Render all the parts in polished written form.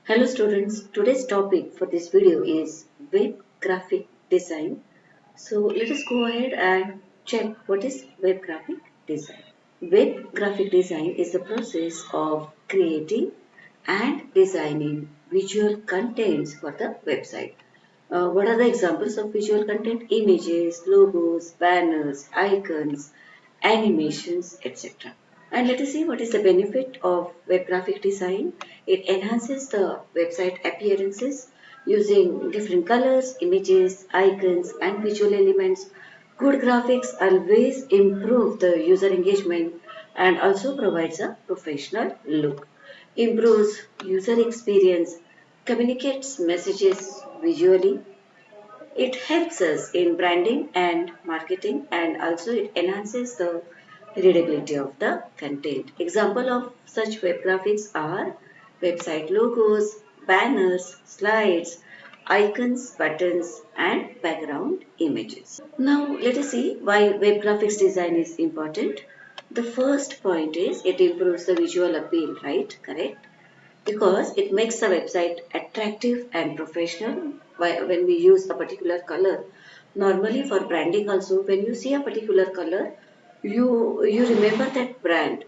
Hello students, today's topic for this video is web graphic design. So let us go ahead and check what is web graphic design. Web graphic design is the process of creating and designing visual contents for the website. What are the examples of visual content? Images, logos, banners, icons, animations, etc. And let us see what is the benefit of web graphic design. It enhances the website appearances using different colors, images, icons and visual elements. Good graphics always improve the user engagement and also provides a professional look. Improves user experience, communicates messages visually. It helps us in branding and marketing, and also it enhances the readability of the content. Example of such web graphics are website logos, banners, slides, icons, buttons and background images. Now let us see why web graphics design is important. The first point is it improves the visual appeal, right? Correct? Because it makes the website attractive and professional when we use a particular color. Normally for branding also, when you see a particular color, you remember that brand.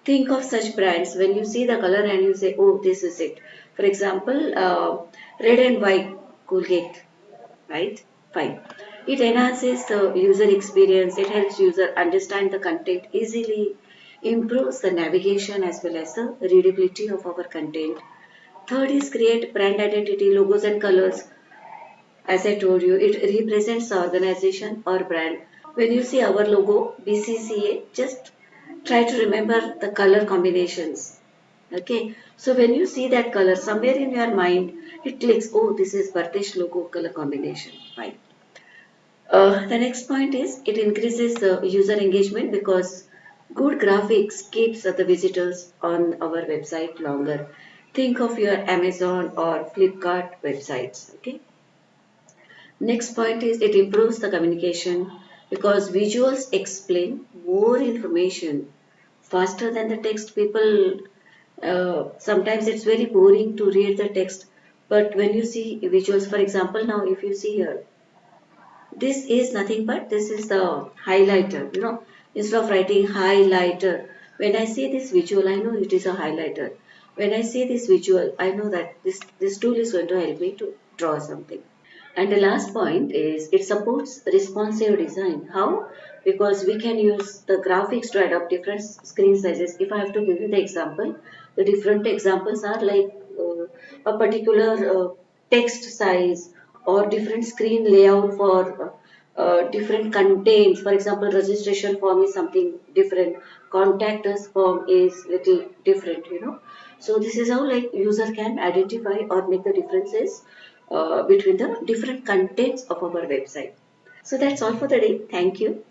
Think of such brands when you see the color and you say, oh, this is it. For example, red and white Colgate, right? Fine. It enhances the user experience. It helps user understand the content easily, improves the navigation as well as the readability of our content. Third is create brand identity, logos and colors. As I told you, it represents the organization or brand. When you see our logo, BCCA, just try to remember the color combinations. Okay, so when you see that color, somewhere in your mind, it clicks, oh, this is Bartesh logo color combination. Fine. The next point is it increases the user engagement because good graphics keeps the visitors on our website longer. Think of your Amazon or Flipkart websites. Okay. Next point is it improves the communication because visuals explain more information faster than the text. People sometimes it's very boring to read the text, but when you see visuals, for example, now if you see here, this is nothing but this is the highlighter. Instead of writing highlighter, when I see this visual, I know it is a highlighter. When I see this visual, I know that this tool is going to help me to draw something. And the last point is it supports responsive design. How? Because we can use the graphics to adopt different screen sizes. If I have to give you the example, the different examples are like a particular text size or different screen layout for different contents. For example, registration form is something different. Contact us form is little different. So this is how like user can identify or make the differences between the different contents of our website. So that's all for the day. Thank you.